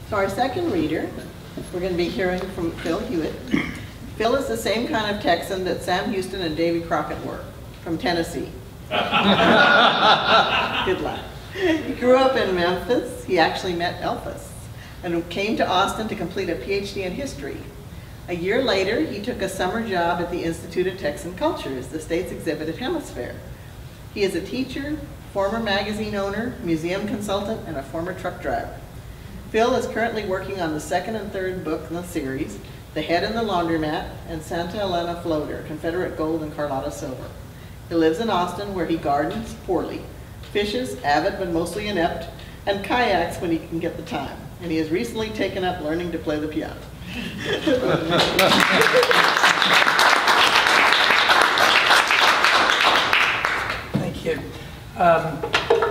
So our second reader, we're going to be hearing from Phil Hewitt. Phil is the same kind of Texan that Sam Houston and Davy Crockett were, from Tennessee. Good luck. He grew up in Memphis. He actually met Elvis and came to Austin to complete a PhD in history. A year later, he took a summer job at the Institute of Texan Cultures, the state's exhibit at Hemisphere. He is a teacher, former magazine owner, museum consultant, and a former truck driver. Phil is currently working on the second and third book in the series, The Head in the Laundromat and Santa Elena Floater, Confederate Gold and Carlotta Silver. He lives in Austin where he gardens poorly, fishes, avid but mostly inept, and kayaks when he can get the time. And he has recently taken up learning to play the piano. Thank you.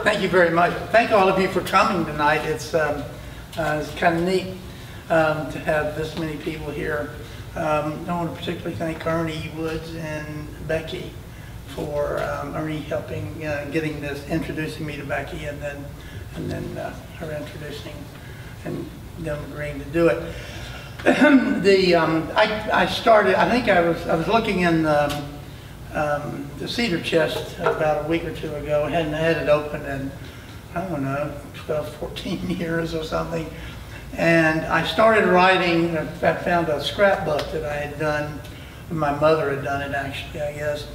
Thank you very much. Thank all of you for coming tonight. It's kind of neat to have this many people here. I want to particularly thank Ernie Woods and Becky for Ernie helping getting this, introducing me to Becky, and then her introducing and them agreeing to do it. I started. I think I was looking in the Cedar Chest about a week or two ago. I hadn't had it open in, I don't know, 12, 14 years or something. And I started writing. I found a scrapbook that I had done. My mother had done it, actually, I guess.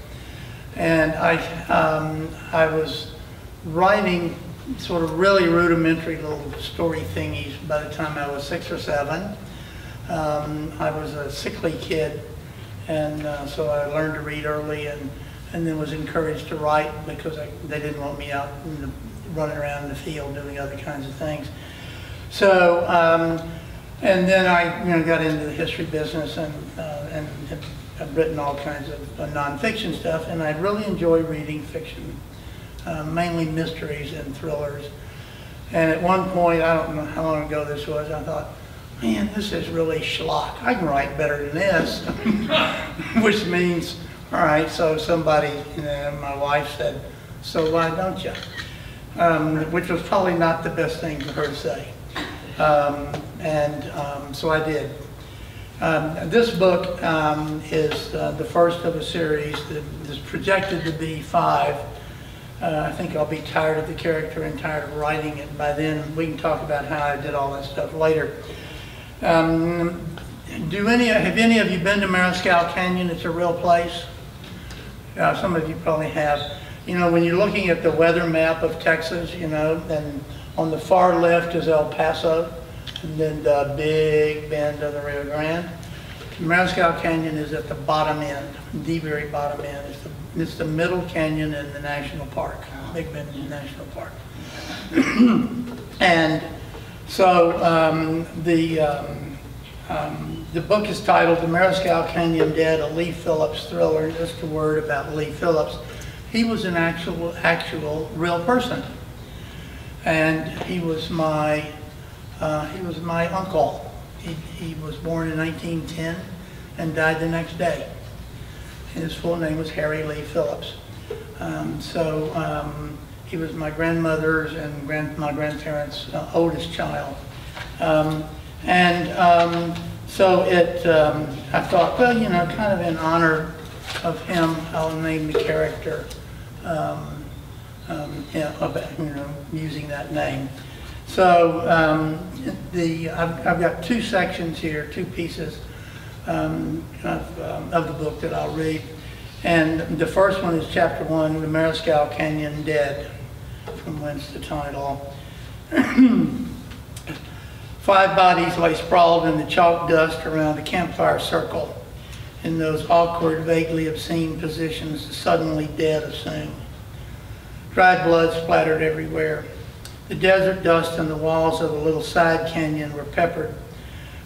And I was writing sort of really rudimentary little story thingies by the time I was 6 or 7. I was a sickly kid, and so I learned to read early, and then was encouraged to write because they didn't want me out running around in the field doing other kinds of things. So, and then I got into the history business and I've written all kinds of nonfiction stuff, and I really enjoy reading fiction, mainly mysteries and thrillers. And at one point, I don't know how long ago this was, I thought, man, this is really schlock. I can write better than this, which means, all right, so somebody, my wife said, so why don't you? Which was probably not the best thing for her to say. So I did. This book is the first of a series that is projected to be 5. I think I'll be tired of the character and tired of writing it by then. We can talk about how I did all that stuff later. Have any of you been to Mariscal Canyon? It's a real place. Some of you probably have. You know, when you're looking at the weather map of Texas, and on the far left is El Paso, and then the big bend of the Rio Grande. Mariscal Canyon is at the bottom end, the very bottom end. It's the middle canyon in the national park, Big Bend National Park. And so the book is titled The Mariscal Canyon Dead, a Lee Phillips thriller. Just a word about Lee Phillips. He was an actual real person, and he was my uncle. He was born in 1910 and died the next day. His full name was Harry Lee Phillips. He was my grandmother's and my grandparents' oldest child. I thought, well, kind of in honor of him, I'll name the character, using that name. So I've got 2 sections here, 2 pieces of the book that I'll read. And the first one is chapter 1, The Mariscal Canyon Dead, from whence the title. 5 bodies lay sprawled in the chalk dust around a campfire circle, in those awkward, vaguely obscene positions the suddenly dead assume. Dried blood splattered everywhere. The desert dust and the walls of the little side canyon were peppered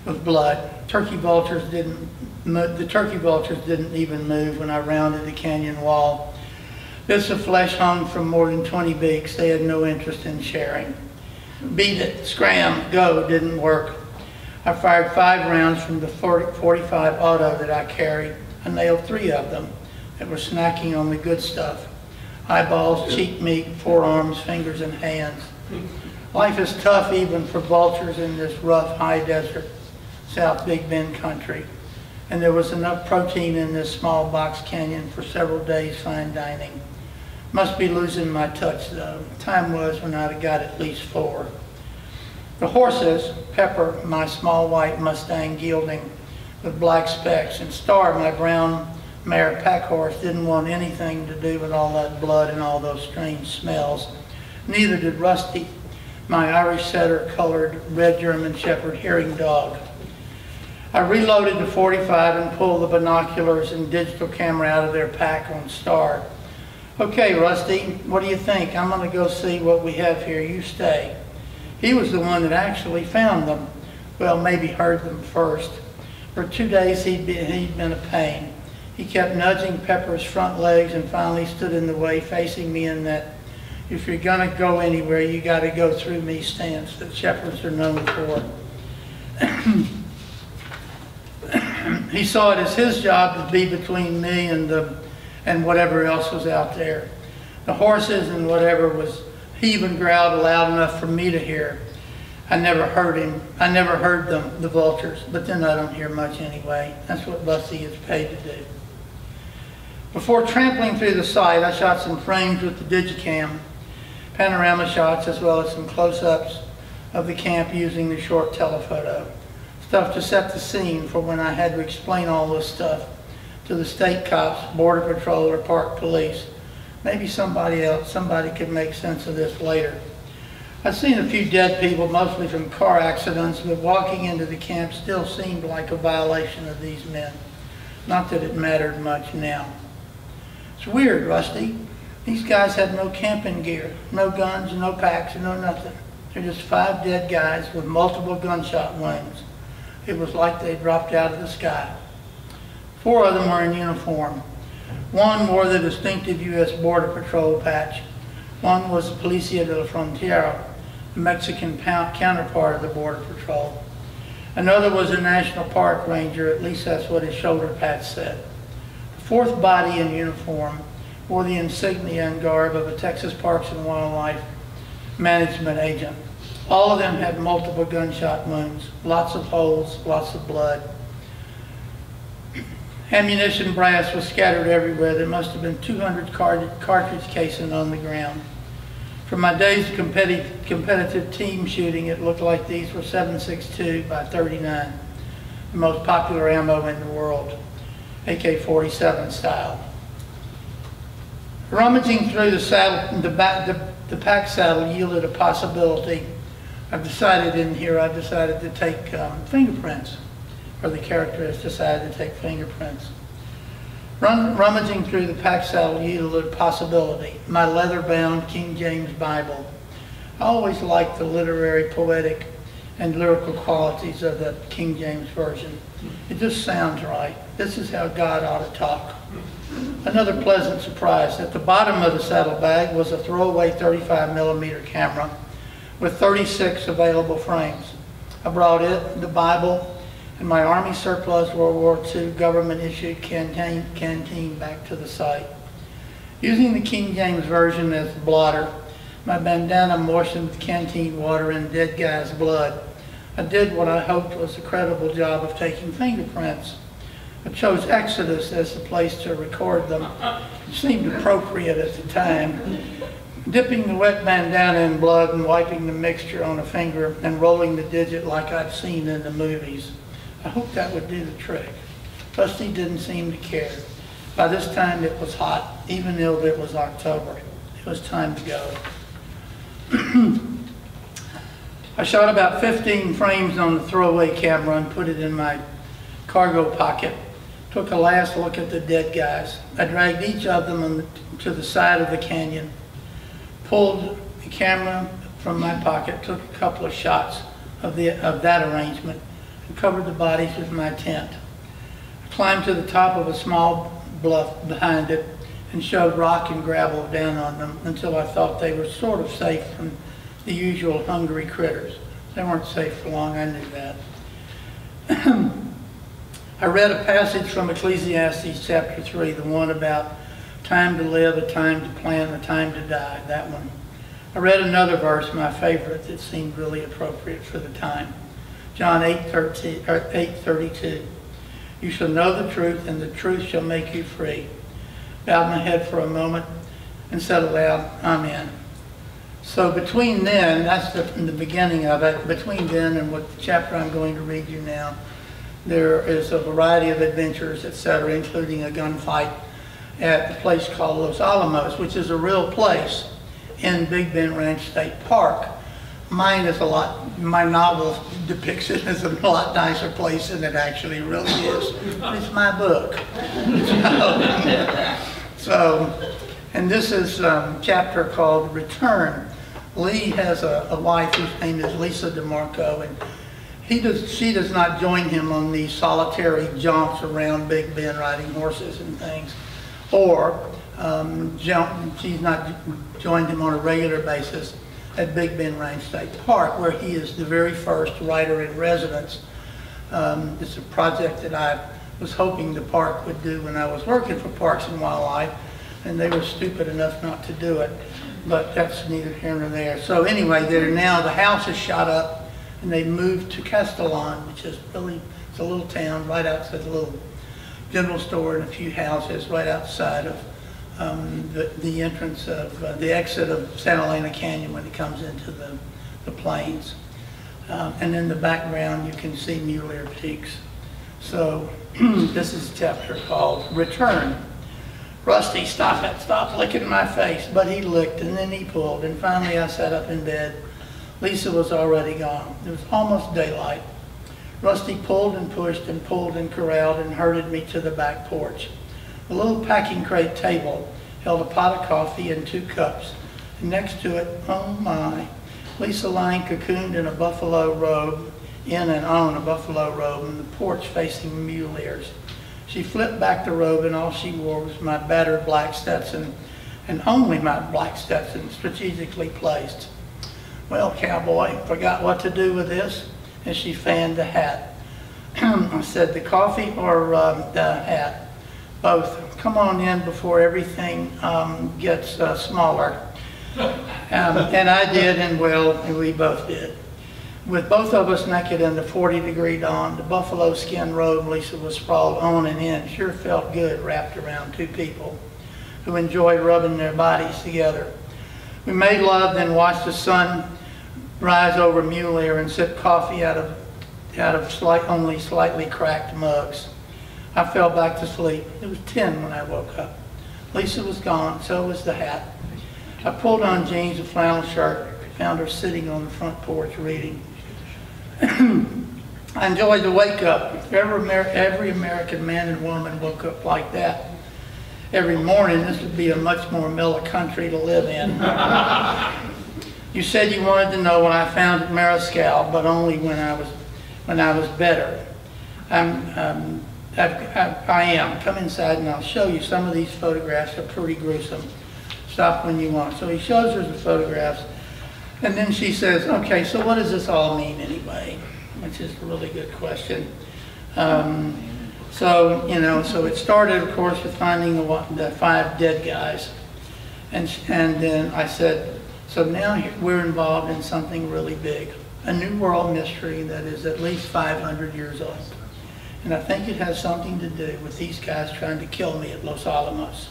with blood. The turkey vultures didn't even move when I rounded the canyon wall. Bits of flesh hung from more than 20 beaks they had no interest in sharing. Beat it, scram, go didn't work. I fired 5 rounds from the 45 auto that I carried. I nailed 3 of them that were snacking on the good stuff. Eyeballs, cheek meat, forearms, fingers, and hands. Life is tough even for vultures in this rough high desert, South Big Bend country. And there was enough protein in this small box canyon for several days fine dining. Must be losing my touch though. Time was when I'd have got at least 4. The horses, Pepper, my small white Mustang gelding with black specks, and Star, my brown mare pack horse, didn't want anything to do with all that blood and all those strange smells. Neither did Rusty, my Irish setter colored red German shepherd herring dog. I reloaded the .45 and pulled the binoculars and digital camera out of their pack on Star. Okay, Rusty, what do you think? I'm going to go see what we have here. You stay. He was the one that actually found them. Well, maybe heard them first. For 2 days he'd been a pain. He kept nudging Pepper's front legs and finally stood in the way, facing me in that if you're going to go anywhere, you got to go through me stance that shepherds are known for. He saw it as his job to be between me and whatever else was out there. The horses and whatever was, he even growled loud enough for me to hear. I never heard him. I never heard them, the vultures, but then I don't hear much anyway. That's what Bussy is paid to do. Before trampling through the site, I shot some frames with the Digicam, panorama shots, as well as some close-ups of the camp using the short telephoto. Stuff to set the scene for when I had to explain all this stuff to the state cops, border patrol, or park police. Maybe somebody could make sense of this later. I've seen a few dead people, mostly from car accidents, but walking into the camp still seemed like a violation of these men. Not that it mattered much now. It's weird, Rusty. These guys had no camping gear, no guns, no packs, no nothing. They're just 5 dead guys with multiple gunshot wounds. It was like they dropped out of the sky. 4 of them were in uniform. One wore the distinctive U.S. Border Patrol patch. One was Policia de la Frontera, the Mexican counterpart of the Border Patrol. Another was a National Park Ranger, at least that's what his shoulder patch said. The 4th body in uniform wore the insignia and garb of a Texas Parks and Wildlife Management agent. All of them had multiple gunshot wounds, lots of holes, lots of blood. Ammunition brass was scattered everywhere. There must have been 200 cartridge casing on the ground. From my days of competitive team shooting, it looked like these were 7.62 by 39, the most popular ammo in the world, AK-47 style. Rummaging through the saddle, the pack saddle yielded a possibility. I've decided to take fingerprints, or the character has decided to take fingerprints. Rummaging through the pack saddle yielded a possibility. My leather-bound King James Bible. I always liked the literary, poetic, and lyrical qualities of the King James Version. It just sounds right. This is how God ought to talk. Another pleasant surprise. At the bottom of the saddlebag was a throwaway 35mm camera with 36 available frames. I brought it, the Bible, and my Army surplus World War II government-issued canteen back to the site. Using the King James Version as the blotter, my bandana moistened the canteen water and dead guy's blood. I did what I hoped was a credible job of taking fingerprints. I chose Exodus as the place to record them. It seemed appropriate at the time. Dipping the wet bandana in blood and wiping the mixture on a finger and rolling the digit like I've seen in the movies. I hoped that would do the trick. Rusty didn't seem to care. By this time it was hot, even though it was October. It was time to go. I shot about 15 frames on the throwaway camera and put it in my cargo pocket. Took a last look at the dead guys. I dragged each of them to the side of the canyon, pulled the camera from my pocket, took a couple of shots of that arrangement, and covered the bodies with my tent. I climbed to the top of a small bluff behind it and shoved rock and gravel down on them until I thought they were sort of safe from the usual hungry critters. They weren't safe for long, I knew that. I read a passage from Ecclesiastes chapter 3, the one about time to live, a time to plant, a time to die, that one. I read another verse, my favorite, that seemed really appropriate for the time. John 8:32. You shall know the truth, and the truth shall make you free. Bowed my head for a moment and said aloud, Amen. So between then, that's the beginning of it, between then and what the chapter I'm going to read you now, there is a variety of adventures, etc., including a gunfight at the place called Los Alamos, which is a real place in Big Bend Ranch State Park. My novel depicts it as a lot nicer place than it actually really is. It's my book. And this is a chapter called Return. Lee has a wife whose name is Lisa DeMarco, and she does not join him on these solitary jaunts around Big Bend riding horses and things, or she's not joined him on a regular basis at Big Bend Ranch State Park, where he is the very first writer in residence. It's a project that I was hoping the park would do when I was working for Parks and Wildlife, and they were stupid enough not to do it, but that's neither here nor there. So anyway, the house is shot up, and they moved to Castellon, which is really, it's a little town right outside, a little general store and a few houses right outside of the entrance of the exit of Santa Elena Canyon when it comes into the plains. And in the background you can see Mulear Peaks. So this is a chapter called Return. Rusty, stop licking my face. But he licked and then he pulled, and finally I sat up in bed. Lisa was already gone. It was almost daylight. Rusty pulled and pushed and pulled and corralled and herded me to the back porch. A little packing crate table held a pot of coffee and 2 cups. And next to it, oh my, Lisa lying cocooned in a buffalo robe, in and on a buffalo robe, and the porch facing mule ears. She flipped back the robe, and all she wore was my battered black Stetson, and only my black Stetson, strategically placed. Well, cowboy, forgot what to do with this? And she fanned the hat. I said, the coffee or the hat? Both. Come on in before everything gets smaller. And I did, and well, we both did. With both of us naked in the 40-degree dawn, the buffalo skin robe Lisa was sprawled on and in sure felt good wrapped around 2 people who enjoyed rubbing their bodies together. We made love, then watched the sun rise over mule ear and sip coffee out of only slightly cracked mugs. I fell back to sleep. It was 10 when I woke up. Lisa was gone, so was the hat. I pulled on jeans, a flannel shirt, found her sitting on the front porch reading. I enjoyed the wake up. If every American man and woman woke up like that every morning, this would be a much more mellow country to live in. You said you wanted to know what I found at Mariscal, but only when I was better. I am. Come inside and I'll show you. Some of these photographs are pretty gruesome. Stop when you want. So he shows her the photographs, and then she says, okay, so what does this all mean anyway? Which is a really good question. So it started, of course, with finding the 5 dead guys. And then I said, so now we're involved in something really big, a new world mystery that is at least 500 years old. And I think it has something to do with these guys trying to kill me at Los Alamos.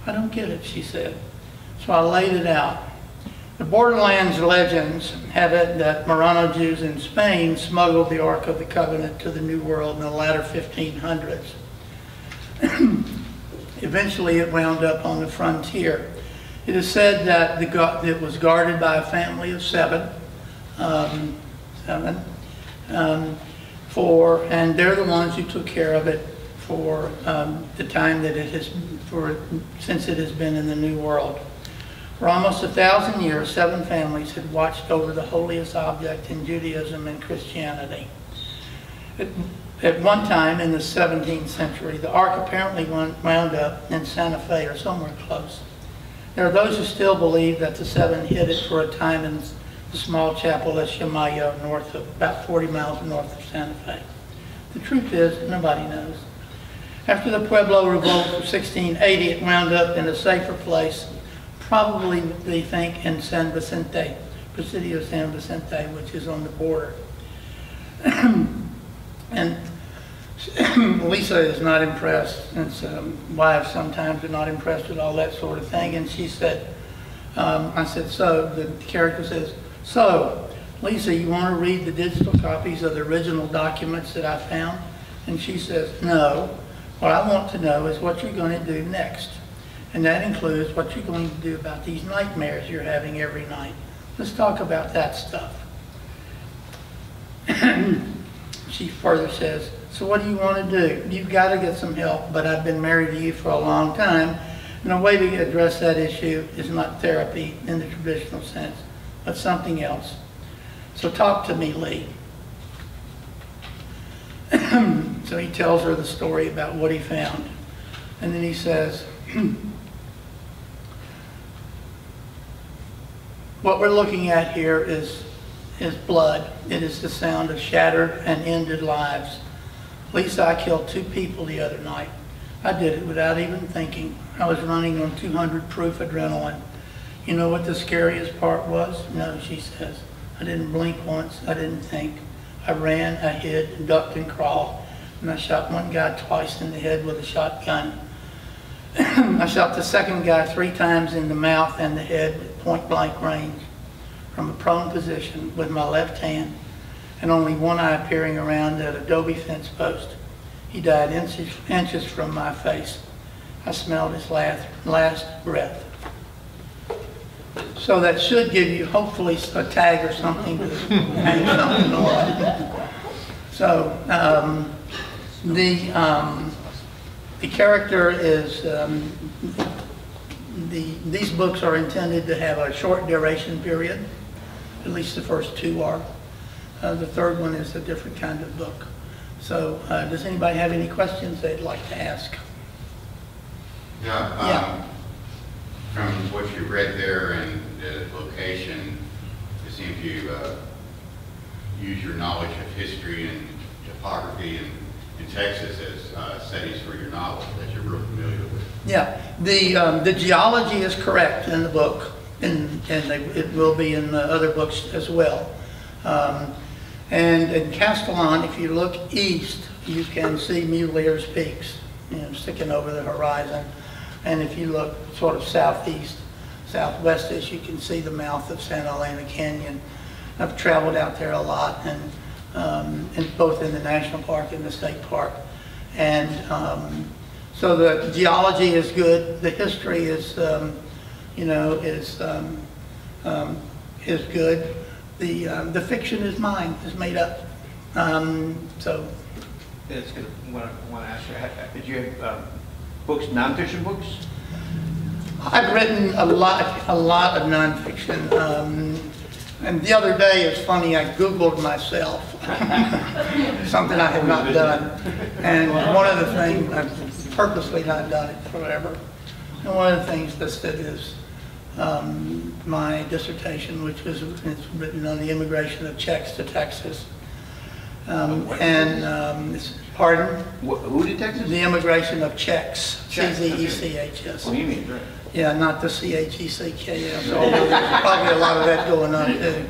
I don't get it, she said. So I laid it out. The Borderlands legends have it that Marrano Jews in Spain smuggled the Ark of the Covenant to the New World in the latter 1500s. Eventually it wound up on the frontier. It is said that it was guarded by a family of 7. And they're the ones who took care of it for the time that since it has been in the New World. For almost 1,000 years, 7 families had watched over the holiest object in Judaism and Christianity. At one time in the 17th century, the Ark apparently wound up in Santa Fe or somewhere close. There are those who still believe that the 7 hid it for a time in the small chapel at Shamayo, about 40 miles north of Santa Fe. The truth is, nobody knows. After the Pueblo Revolt of 1680, it wound up in a safer place, probably, they think, in San Vicente, Presidio San Vicente, which is on the border. And Lisa is not impressed, and wives sometimes are not impressed with all that sort of thing. And she said, I said, so, the character says, so, Lisa, you want to read the digital copies of the original documents that I found? And she says, no. What I want to know is what you're going to do next. And that includes what you're going to do about these nightmares you're having every night. Let's talk about that stuff. She further says, so what do you want to do? You've got to get some help, but I've been married to you for a long time. And the way to address that issue is not therapy in the traditional sense, but something else. So talk to me, Lee. So he tells her the story about what he found. And then he says, what we're looking at here is blood. It is the sound of shattered and ended lives. Lisa, I killed 2 people the other night. I did it without even thinking. I was running on 200 proof adrenaline. You know what the scariest part was? No, she says. I didn't blink once. I didn't think. I ran, I hid, ducked and crawled. And I shot one guy twice in the head with a shotgun. I shot the second guy 3 times in the mouth and the head with point blank range from a prone position with my left hand and only one eye peering around that adobe fence post. He died inches from my face. I smelled his last breath. So that should give you hopefully a tag or something to hang something on. So the character is, these books are intended to have a short duration period. At least the first 2 are. The third one is a different kind of book. So does anybody have any questions they'd like to ask? Yeah. From what you read there and the location, it seems you use your knowledge of history and topography in Texas as settings for your novel that you're real familiar with. Yeah, the geology is correct in the book, and it will be in the other books as well. And in Castellon, if you look east, you can see Mulier's Peaks, sticking over the horizon. And if you look sort of southeast, southwestish, you can see the mouth of Santa Elena Canyon. I've traveled out there a lot, and both in the national park and the state park. And so the geology is good. The history is, is good. The fiction is mine, is made up. So. It's good. I want to ask you, did you have books, nonfiction books? I've written a lot of nonfiction. And the other day, it's funny, I Googled myself, something I had not done. And one of the things, I've purposely not done it forever. And one of the things listed is my dissertation, which was written on the immigration of Czechs to Texas. Pardon? Who did Texas? The immigration of Czechs, C-Z-E-C-H-S. Oh, you mean, right. Yeah, not the C-H-E-C-K-S. There's probably a lot of that going on too.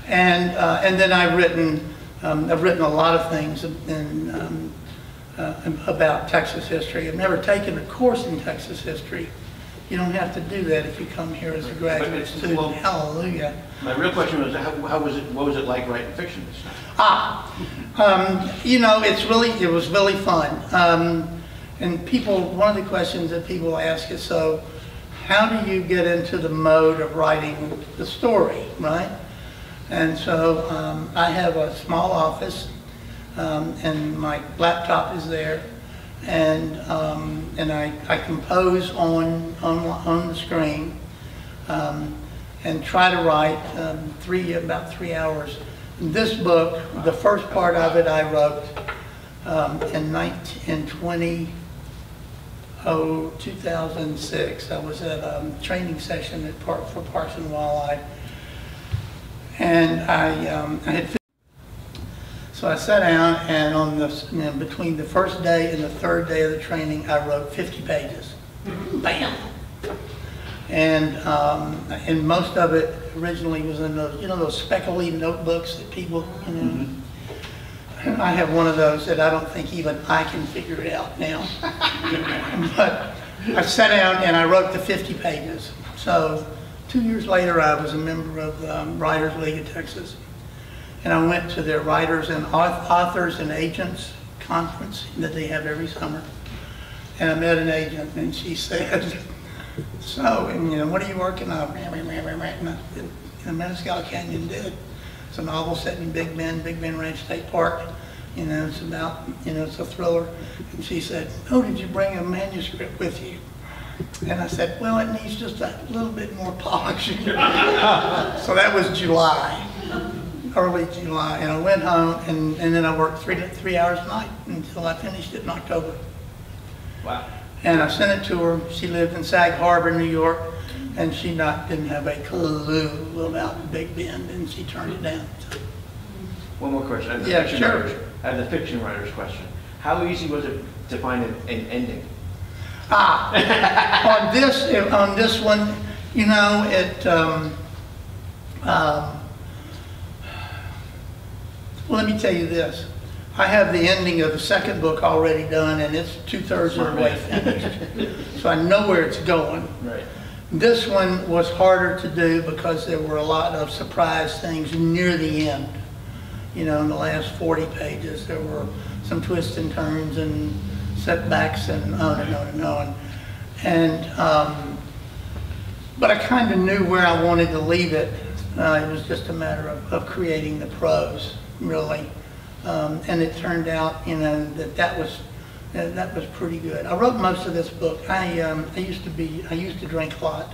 And then I've written a lot of things about Texas history. I've never taken a course in Texas history. You don't have to do that if you come here as a graduate student. Well, hallelujah. My real question was, what was it like writing fiction this time? It was really fun. And one of the questions that people ask is, so how do you get into the mode of writing the story, right? And so I have a small office, and my laptop is there, and I compose on the screen, and try to write about 3 hours. This book, the first part of it, I wrote in 2006. I was at a training session for Parks and Wildlife, and so I sat down, and between the first day and the third day of the training, I wrote 50 pages. Bam! And most of it originally was in those, those speckly notebooks that people, I have one of those that I don't think even I can figure it out now. But I sat down and I wrote the 50 pages. So 2 years later, I was a member of the Writers League of Texas. And I went to their writers and authors and agents conference that they have every summer. And I met an agent and she said, so, and, what are you working on? And Mescal Canyon did. It's a novel set in Big Bend Ranch State Park. It's about, it's a thriller. And she said, oh, did you bring a manuscript with you? And I said, well, it needs just a little bit more polishing. So that was July, early July. And I went home and then I worked three hours a night until I finished it in October. Wow. And I sent it to her. She lived in Sag Harbor, New York, and she didn't have a clue about Big Bend, and she turned it down. So. One more question. I have the Yeah, fiction sure. writers. I have the fiction writer's question. How easy was it to find an ending? On this one, well, let me tell you this. I have the ending of the second book already done, and it's 2/3 of the way finished. So I know where it's going. Right. This one was harder to do because there were a lot of surprise things near the end. In the last 40 pages, there were some twists and turns and setbacks and on and on and on. But I kind of knew where I wanted to leave it. It was just a matter of creating the prose, really. And it turned out, that was pretty good. I wrote most of this book. I used to drink a lot,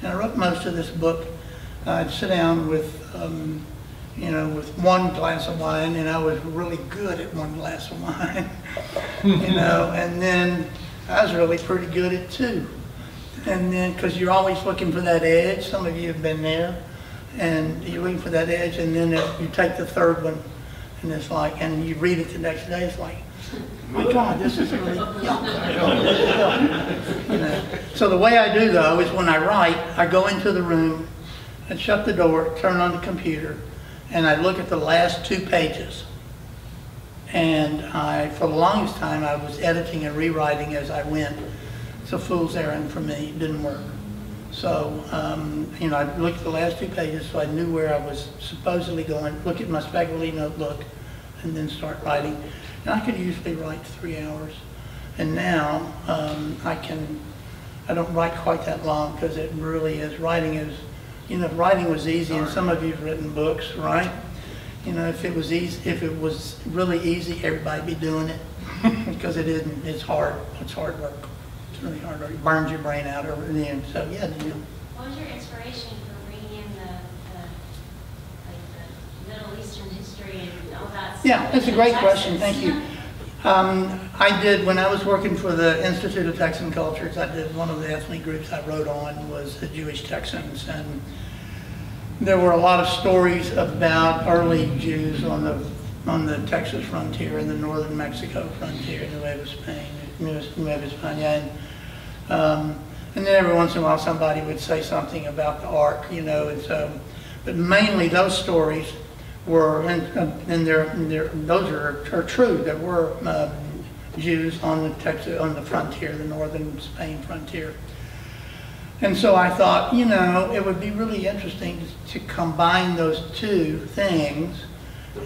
and I wrote most of this book. I'd sit down with one glass of wine, and I was really good at one glass of wine, and then I was really pretty good at two. And then, because you're always looking for that edge, some of you have been there, and you're looking for that edge, and then you take the third one, and it's like, and you read it the next day, it's like, my God, this is really yuck. So the way I do, though, is when I write, I go into the room, and shut the door, turn on the computer, and I look at the last 2 pages. And for the longest time, I was editing and rewriting as I went. It's a fool's errand for me. It didn't work. So, I looked at the last 2 pages so I knew where I was supposedly going, look at my speckly notebook, and then start writing. And I could usually write 3 hours. And now, I don't write quite that long because it really is, writing is, if writing was easy, and some of you have written books, right? If it was easy, if it was really easy, everybody'd be doing it. Because it isn't. It's hard. It's hard work. It's really hard work. It burns your brain out over the end. So yeah. What was your inspiration for bringing in the Middle Eastern history and all that stuff? Yeah, that's a great question. Texas? Thank you. I did, when I was working for the Institute of Texan Cultures, I did one of the ethnic groups I wrote on was the Jewish Texans, and there were a lot of stories about early Jews on the Texas frontier and the northern Mexico frontier, Nueva España, and then every once in a while somebody would say something about the Ark, and so, but mainly those stories were, and those are true. There were Jews on the frontier, the northern Spain frontier. And so I thought, it would be really interesting to combine those 2 things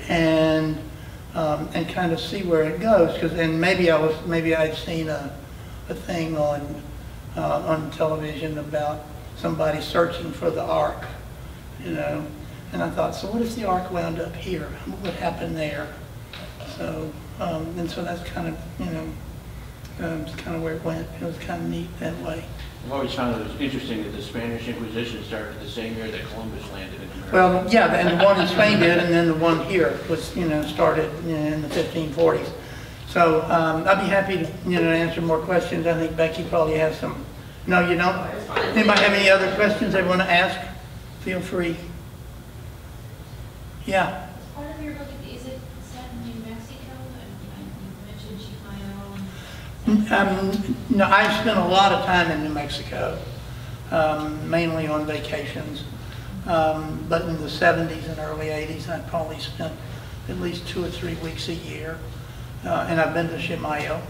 and kind of see where it goes. Because then maybe I'd seen a thing on television about somebody searching for the Ark, And I thought, so what if the Ark wound up here? What would happen there? So, and so that's kind of, it's kind of where it went. It was kind of neat that way. I've always found it was interesting that the Spanish Inquisition started the same year that Columbus landed in America. Well, yeah, and the one in Spain did, and then the one here was, started in the 1540s. So I'd be happy to, answer more questions. I think Becky probably has some. No, you don't? Anybody have any other questions they want to ask? Feel free. Yeah. Part of your book, is it set in New Mexico? And you mentioned Chicano. No, I spent a lot of time in New Mexico. mainly on vacations. But in the 70s and early 80s, I probably spent at least 2 or 3 weeks a year. And I've been to Chimayo,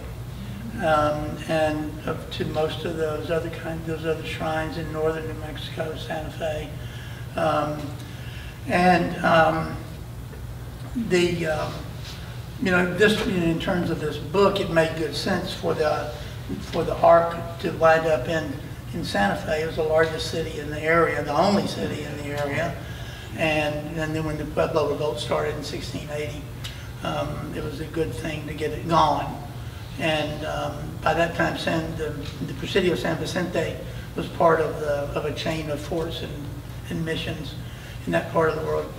and to most of those other shrines in northern New Mexico, Santa Fe. In terms of this book, it made good sense for the arc to wind up in Santa Fe. It was the largest city in the area, the only city in the area. And then when the Pueblo Revolt started in 1680, it was a good thing to get it going. And by that time, the Presidio San Vicente was part of a chain of forts and missions in that part of the world,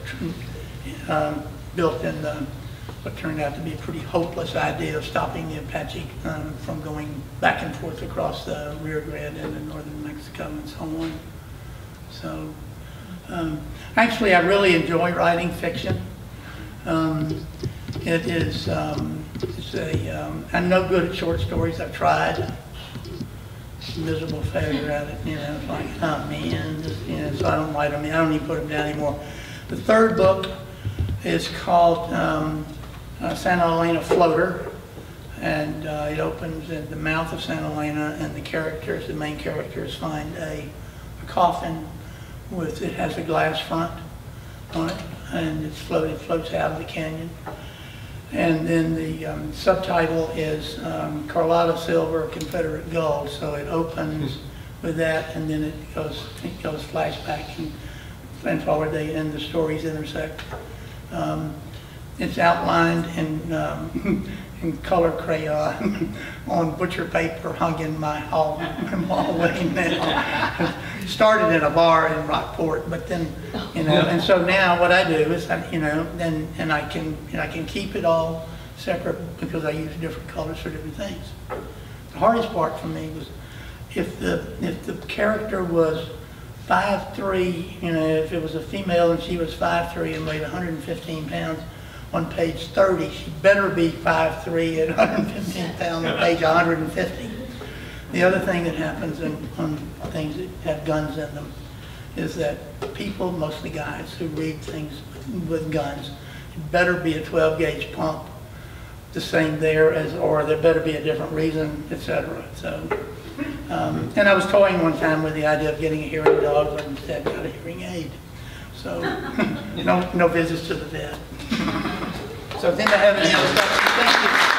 built in what turned out to be a pretty hopeless idea of stopping the Apache from going back and forth across the Rio Grande into northern Mexico and so on. So actually, I really enjoy writing fiction. It is, I'm no good at short stories. I've tried. Miserable failure at it, it's like, oh man, so I don't write them, I don't even put them down anymore. The third book is called Santa Elena Floater, and it opens at the mouth of Santa Elena, and the main characters find a coffin it has a glass front on it, and it floats out of the canyon. And then the subtitle is Carlotta Silver, Confederate Gold. So it opens with that, and then it goes flashback and forward, and the stories intersect. It's outlined in color crayon on butcher paper hung in my hallway now. Started in a bar in Rockport, but then, and so now what I do is, and I can keep it all separate because I use different colors for different things. The hardest part for me was if the character was 5'3", if it was a female and she was 5'3" and weighed 115 pounds, on page 30, she better be 5'3" and 115 pounds on page 150. The other thing that happens on things that have guns in them is that people, mostly guys, who read things with guns, it better be a 12-gauge pump, the same there or there better be a different reason, etc. So, and I was toying one time with the idea of getting a hearing dog, but instead got a hearing aid. So, no visits to the vet. So then I have any other questions. Thank you.